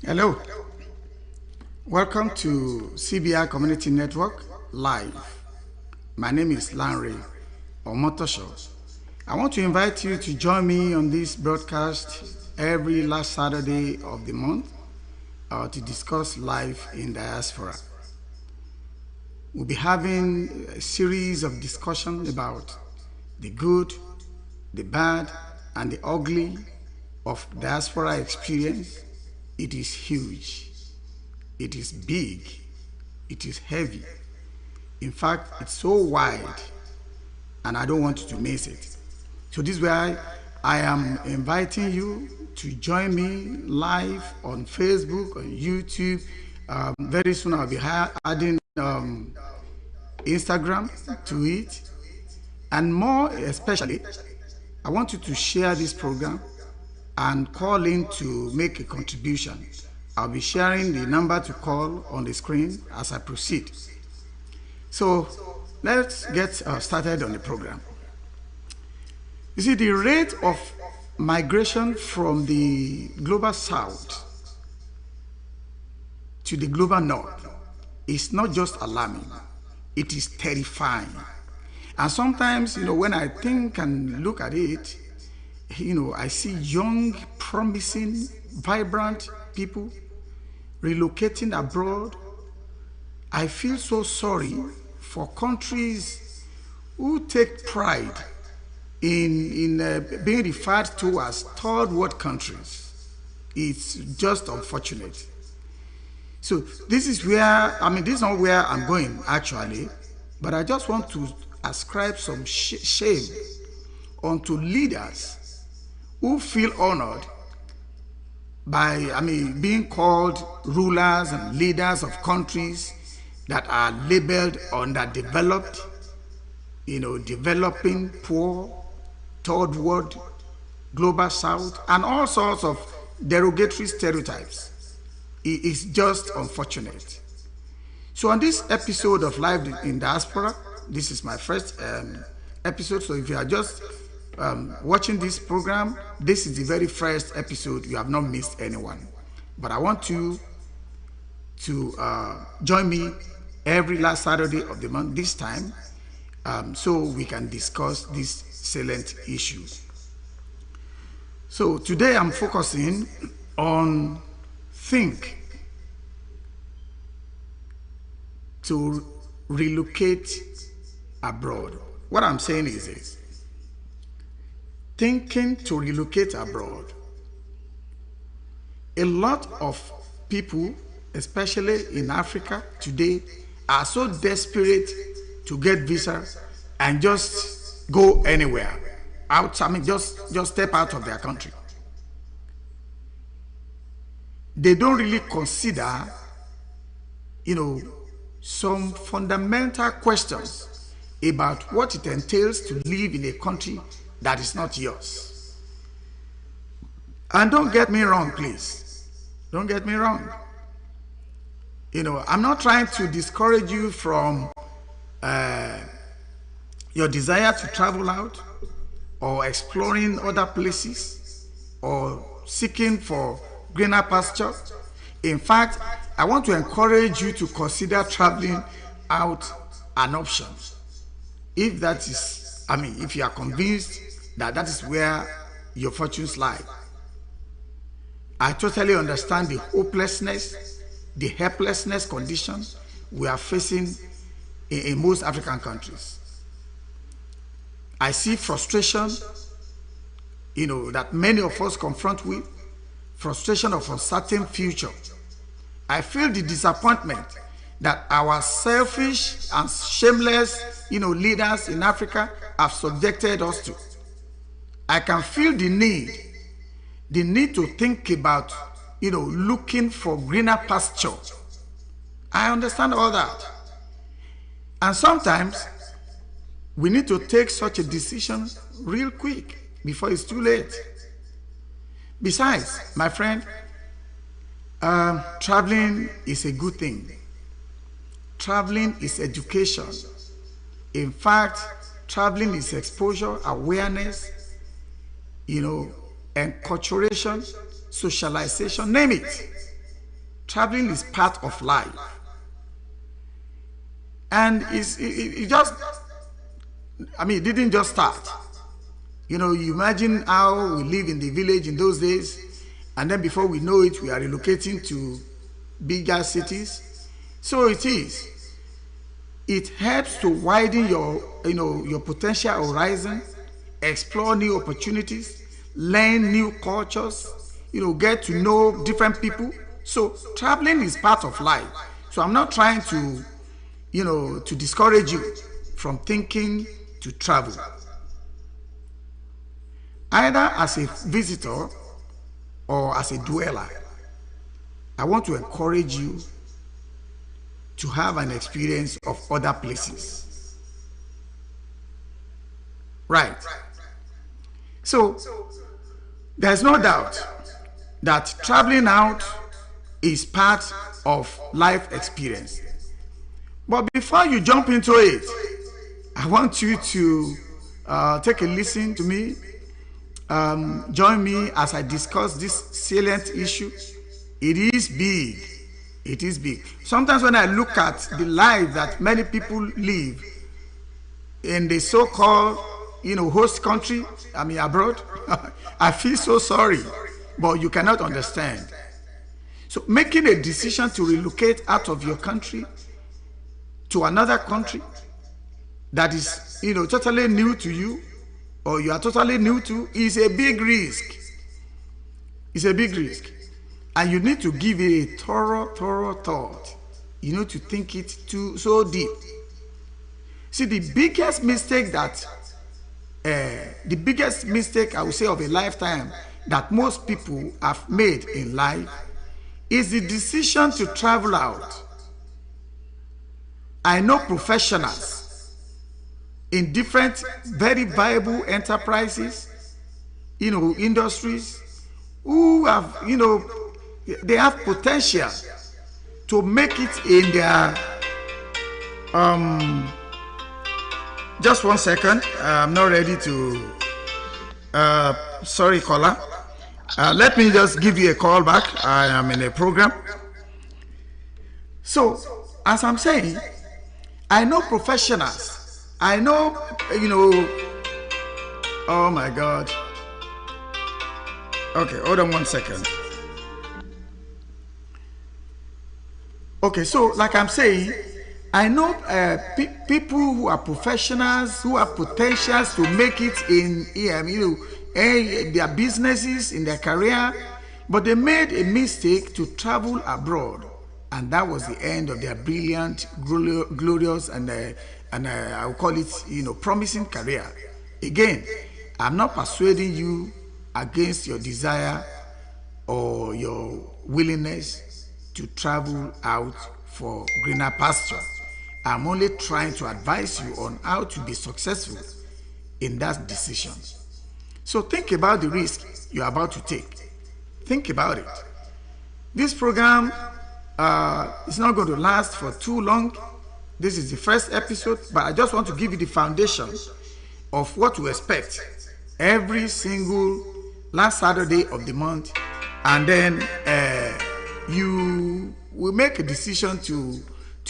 Hello, welcome to CBI Community Network Live. My name is Lanre Omotosho. I want to invite you to join me on this broadcast every last Saturday of the month to discuss life in diaspora. We'll be having a series of discussions about the good, the bad, and the ugly of diaspora experience. It is huge, it is big, it is heavy. In fact, it's so wide, and I don't want you to miss it. So this is why I am inviting you to join me live on Facebook, on YouTube. Very soon I'll be adding Instagram to it. And more especially, I want you to share this program and call in to make a contribution. I'll be sharing the number to call on the screen as I proceed. So let's get started on the program. You see, the rate of migration from the global south to the global north is not just alarming, it is terrifying. And sometimes, when I think and look at it, I see young, promising, vibrant people relocating abroad. I feel so sorry for countries who take pride in being referred to as third world countries. It's just unfortunate. So this is where, this is not where I'm going actually, but I just want to ascribe some shame onto leaders who feel honored by, being called rulers and leaders of countries that are labeled underdeveloped, developing, poor, third world, global south, and all sorts of derogatory stereotypes. It is just unfortunate. So on this episode of Live in Diaspora, this is my first episode, so if you are just watching this program, this is the very first episode. You have not missed anyone. But I want you to join me every last Saturday of the month this time, so we can discuss this salient issue. So today I'm focusing on think to relocate abroad. What I'm saying is this: thinking to relocate abroad. A lot of people, especially in Africa today, are so desperate to get visas and just go anywhere out. Just step out of their country. They don't really consider, some fundamental questions about what it entails to live in a country that is not yours. And don't get me wrong, please. Don't get me wrong. I'm not trying to discourage you from your desire to travel out or exploring other places or seeking for greener pasture. In fact, I want to encourage you to consider traveling out an option. If that is, if you are convinced that is where your fortunes lie. I totally understand the hopelessness, the helplessness condition we are facing in most African countries. I see frustration, that many of us confront with, frustration of uncertain future. I feel the disappointment that our selfish and shameless, leaders in Africa have subjected us to. I can feel the need to think about, looking for greener pasture. I understand all that. And sometimes we need to take such a decision real quick before it's too late. Besides, my friend, traveling is a good thing. Traveling is education. In fact, traveling is exposure, awareness, enculturation, socialization, name it. traveling is part of life. And it just, I mean, it didn't just start. You know, you imagine how we live in the village in those days, and then before we know it, we are relocating to bigger cities. So it is. It helps to widen your, your potential horizon, explore new opportunities, learn new cultures, get to know different people. So traveling is part of life. So I'm not trying to, to discourage you from thinking to travel. Either as a visitor or as a dweller, I want to encourage you to have an experience of other places. Right. So, there's no doubt that traveling out is part of life experience. But before you jump into it, I want you to take a listen to me. Join me as I discuss this salient issue. It is big. It is big. Sometimes when I look at the life that many people live in the so-called, host country, I mean abroad, I feel so sorry, but you cannot understand. So making a decision to relocate out of your country to another country that is, totally new to you, or you are totally new to, is a big risk. It's a big risk. And you need to give it a thorough thought. You need to think it so deep. See, the biggest mistake I would say of a lifetime that most people have made in life is the decision to travel out. I know professionals in different very viable enterprises, industries, who have, they have potential to make it in their, just 1 second, I'm not ready to, sorry caller, let me just give you a call back. I am in a program. So, as I'm saying, I know professionals, I know, oh my God. Okay, hold on 1 second. Okay, so like I'm saying, I know people who are professionals, who have potentials to make it in their businesses, in their career, but they made a mistake to travel abroad, and that was the end of their brilliant, glorious, and I will call it, promising career. Again, I'm not persuading you against your desire or your willingness to travel out for greener pasture. I'm only trying to advise you on how to be successful in that decision. So think about the risk you're about to take. Think about it. This program is not going to last for too long. This is the first episode, but I just want to give you the foundation of what to expect every single last Saturday of the month, and then you will make a decision to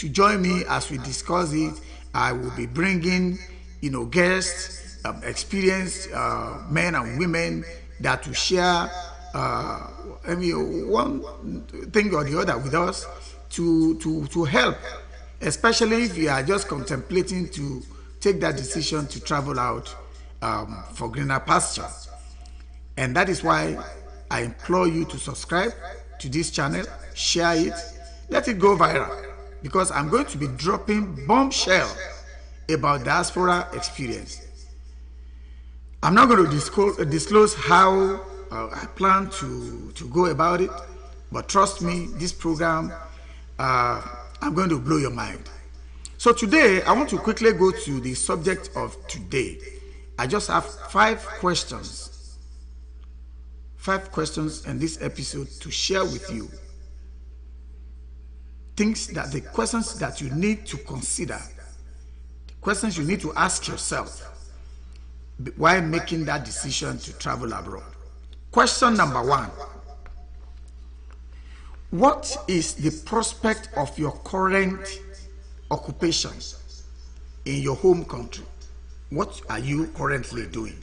join me as we discuss it. I will be bringing, guests, experienced men and women that will share, one thing or the other with us to help, especially if you are just contemplating to take that decision to travel out for greener pasture. And that is why I implore you to subscribe to this channel, share it, let it go viral, because I'm going to be dropping bombshell about diaspora experience. I'm not going to disclose how I plan to go about it, but trust me, this program, I'm going to blow your mind. So today, I want to quickly go to the subject of today. I just have 5 questions in this episode to share with you. The questions that you need to consider, the questions you need to ask yourself while making that decision to travel abroad. Question number 1. What is the prospect of your current occupation in your home country? What are you currently doing?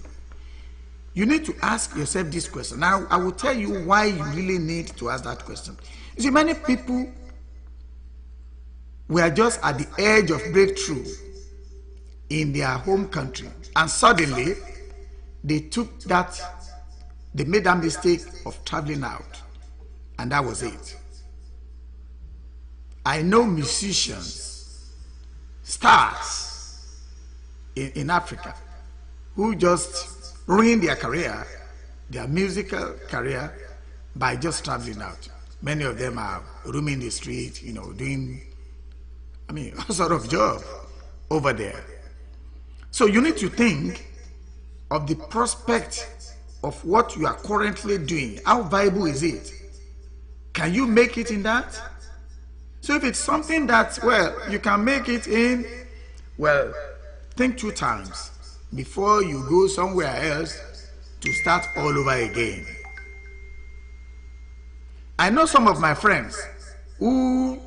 You need to ask yourself this question. Now, I will tell you why you really need to ask that question. You see, many people were just at the edge of breakthrough in their home country, and suddenly they made that mistake of traveling out, and that was it. I know musicians, stars in Africa, who just ruined their career, their musical career, by just traveling out. Many of them are roaming the street, doing, all sort of job over there. So you need to think of the prospect of what you are currently doing. How viable is it? Can you make it in that? So if it's something that, you can make it in, think 2 times before you go somewhere else to start all over again. I know some of my friends who,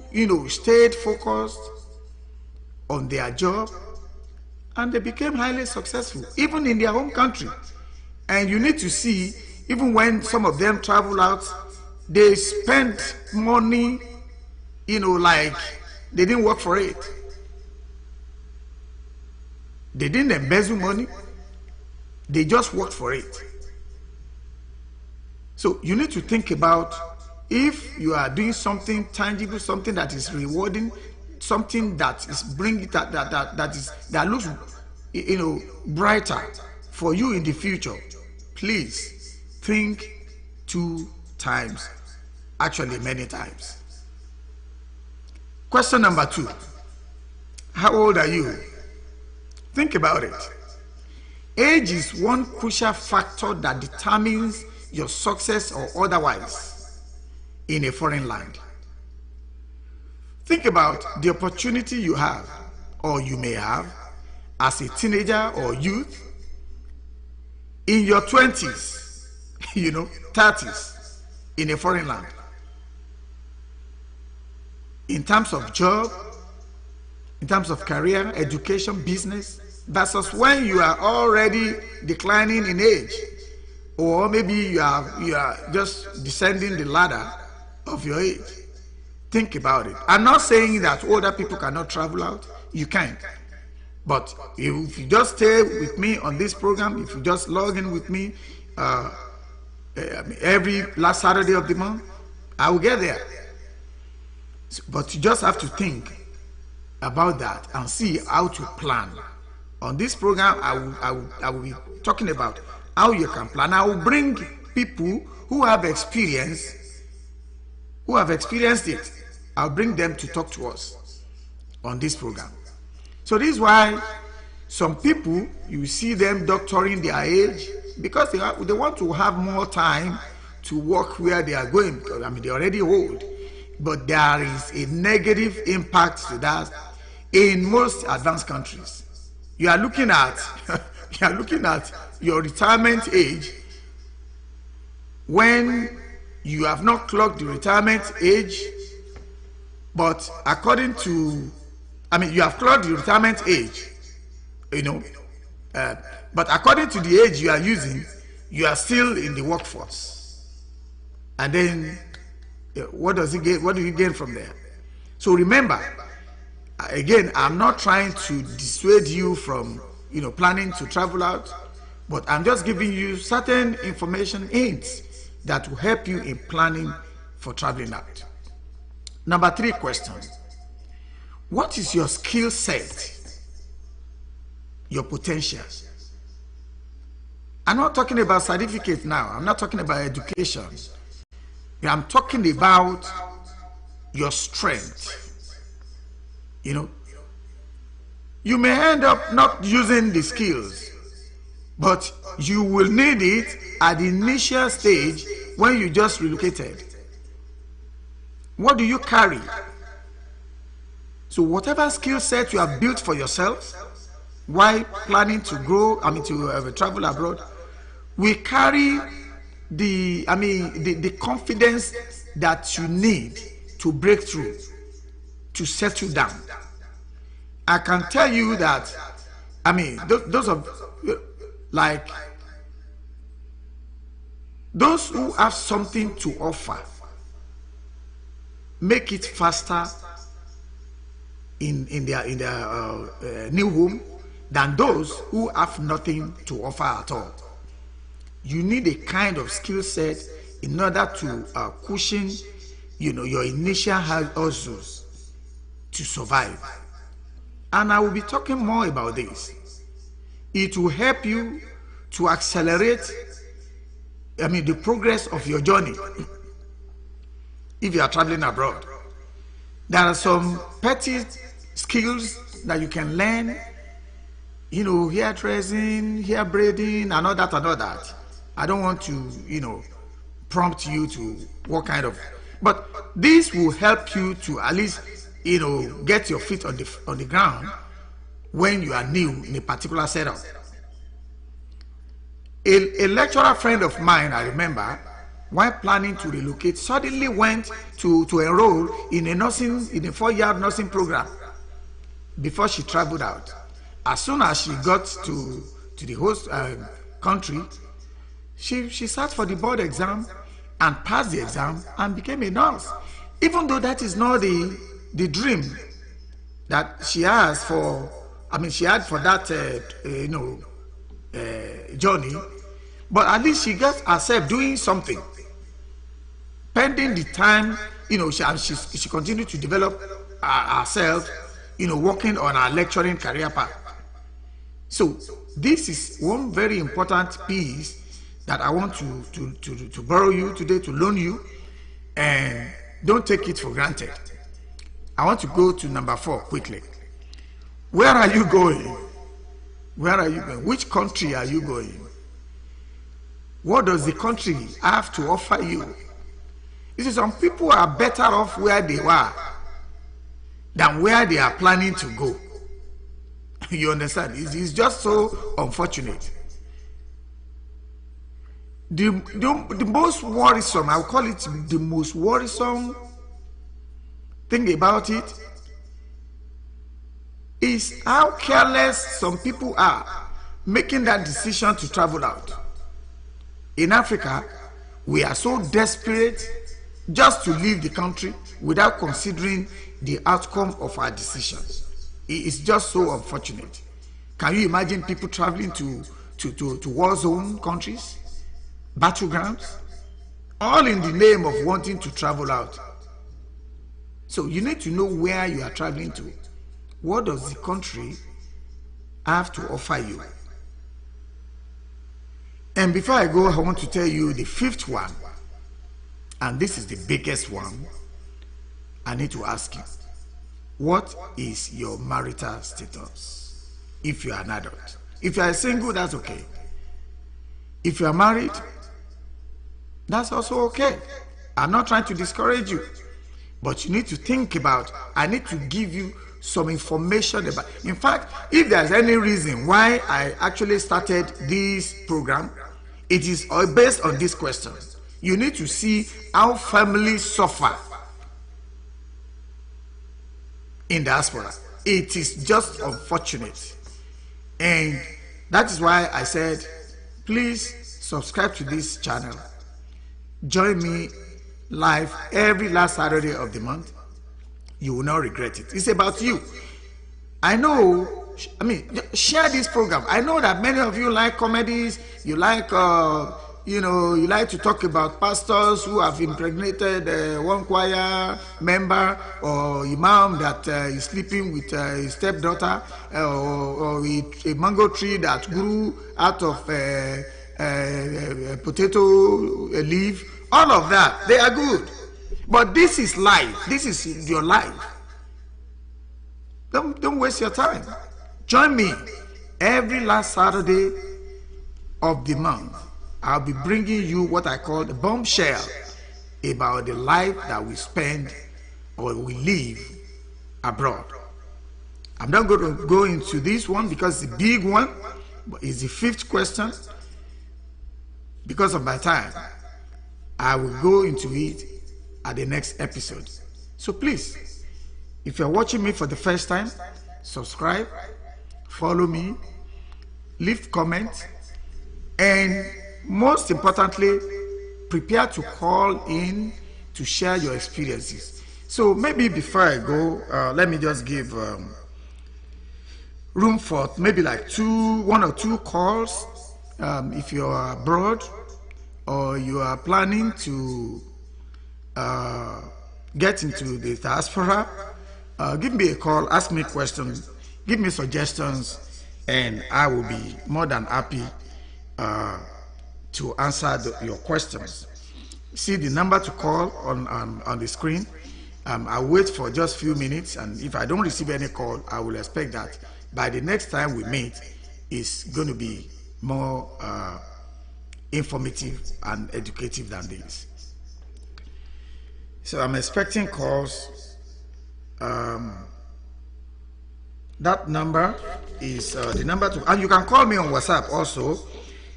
stayed focused on their job, and they became highly successful, even in their home country. And you need to see, even when some of them travel out, they spend money, like they didn't work for it. They didn't embezzle money. They just worked for it. So you need to think about, if you are doing something tangible, something that is rewarding, something that is bringing that looks, brighter for you in the future, please think 2 times, actually many times. Question number 2. How old are you? Think about it. Age is one crucial factor that determines your success or otherwise in a foreign land. Think about the opportunity you have, or you may have, as a teenager or youth, in your 20s, 30s, in a foreign land. In terms of job, in terms of career, education, business, versus when you are already declining in age, or maybe you are just descending the ladder of your age. Think about it. I'm not saying that older people cannot travel out. You can. But if you just stay with me on this program, if you just log in with me every last Saturday of the month, I will get there. But you just have to think about that and see how to plan. On this program, I will be talking about how you can plan. I will bring people who have experienced it. I'll bring them to talk to us on this program. So this is why some people, you see them doctoring their age, because they want to have more time to work where they are going, because they're already old. But there is a negative impact to that in most advanced countries. You are looking at your retirement age when you have not clocked the retirement age, but according to, you have clocked the retirement age, but according to the age you are using, you are still in the workforce. And then what do you gain from there? So remember, again, I'm not trying to dissuade you from planning to travel out, but I'm just giving you certain information hints that will help you in planning for traveling out. Number 3 question. What is your skill set? Your potential? I'm not talking about certificate now. I'm not talking about education. I'm talking about your strength. You may end up not using the skills, but you will need it at the initial stage when you just relocated. What do you carry? So whatever skill set you have built for yourself while planning to grow, to travel abroad, we carry the confidence that you need to break through, to settle down. I can tell you that, I mean, those who have something to offer make it faster in their new home than those who have nothing to offer at all. You need a kind of skill set in order to cushion, your initial hustles to survive. And I will be talking more about this. It will help you to accelerate, the progress of your journey if you are traveling abroad. There are some petty skills that you can learn, hairdressing, hair braiding, and all that. I don't want to, prompt you to what kind of, but this will help you to at least, get your feet on the ground when you are new in a particular setup. A lecturer friend of mine, I remember, while planning to relocate, suddenly went to enroll in a 4-year nursing program before she traveled out. As soon as she got to the host country, she sat for the board exam and passed the exam and became a nurse. Even though that is not the dream that she has she had for that journey, but at least she got herself doing something. Pending the time, she continued to develop herself, working on her lecturing career path. So this is one very important piece that I want to borrow you today, to loan you, and don't take it for granted. I want to go to number 4 quickly. Where are you going? Where are you going? Which country are you going? What does the country have to offer you? You see, some people are better off where they were than where they are planning to go. You understand? It's just so unfortunate. The most worrisome, I'll call it the most worrisome thing about it, is how careless some people are making that decision to travel out. In Africa, we are so desperate just to leave the country without considering the outcome of our decisions. It's just so unfortunate. Can you imagine people traveling to war zone countries, battlegrounds, all in the name of wanting to travel out? So you need to know where you are traveling to. What does the country have to offer you? And before I go, I want to tell you the 5th one, and this is the biggest one. I need to ask you, what is your marital status? If you are an adult. If you are single, that's okay. If you are married, that's also okay. I'm not trying to discourage you, but you need to think about, I need to give you some information about. In fact, if there's any reason why I actually started this program, it is based on this question. You need to see how families suffer in diaspora. It is just unfortunate, and that is why I said, please subscribe to this channel. Join me live every last Saturday of the month. You will not regret it. It's about you. I know, share this program. I know that many of you like comedies, you like you like to talk about pastors who have impregnated one choir member, or imam that is sleeping with his stepdaughter, or a mango tree that grew out of potato leaf. All of that, they are good. But this is life. This is your life. Don't waste your time. Join me every last Saturday of the month. I'll be bringing you what I call the bombshell about the life that we spend or we live abroad. I'm not going to go into this one because it's a big one, but it's the 5th question. Because of my time, I will go into it at the next episode. So please, if you're watching me for the first time, subscribe, follow me, leave comments, and most importantly, prepare to call in to share your experiences. So maybe before I go, let me just give room for maybe like one or two calls. If you're abroad or you are planning to get into the diaspora, give me a call, ask me questions, give me suggestions, and I will be more than happy to answer your questions. See the number to call on the screen. I'll wait for just a few minutes, and if I don't receive any call, I will expect that by the next time we meet, it's going to be more informative and educative than this. So I'm expecting calls. That number is the number to, and you can call me on WhatsApp also.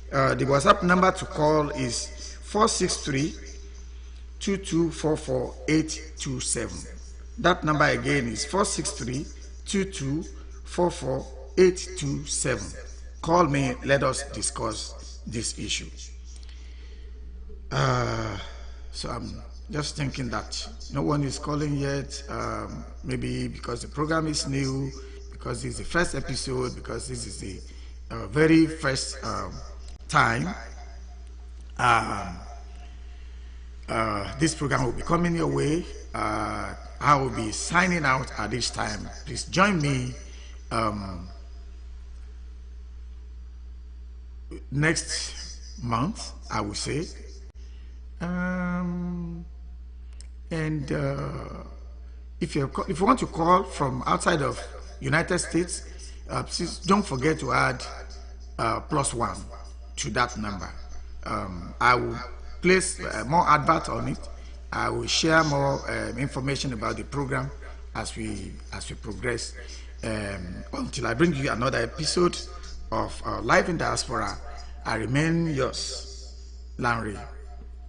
The WhatsApp number to call is 463-2244-827. That number again is 463-2244-827. Call me, let us discuss this issue. So I'm just thinking that no one is calling yet, maybe because the program is new, because it's the first episode, because this is the very first time this program will be coming your way. I will be signing out at this time. Please join me next month, I will say. And if you want to call from outside of United States, please don't forget to add +1 to that number. I will place more advert on it. I will share more information about the program as we progress. Until I bring you another episode of Live in Diaspora, I remain yours, Lanre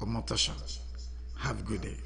Omotosha. Have a good day.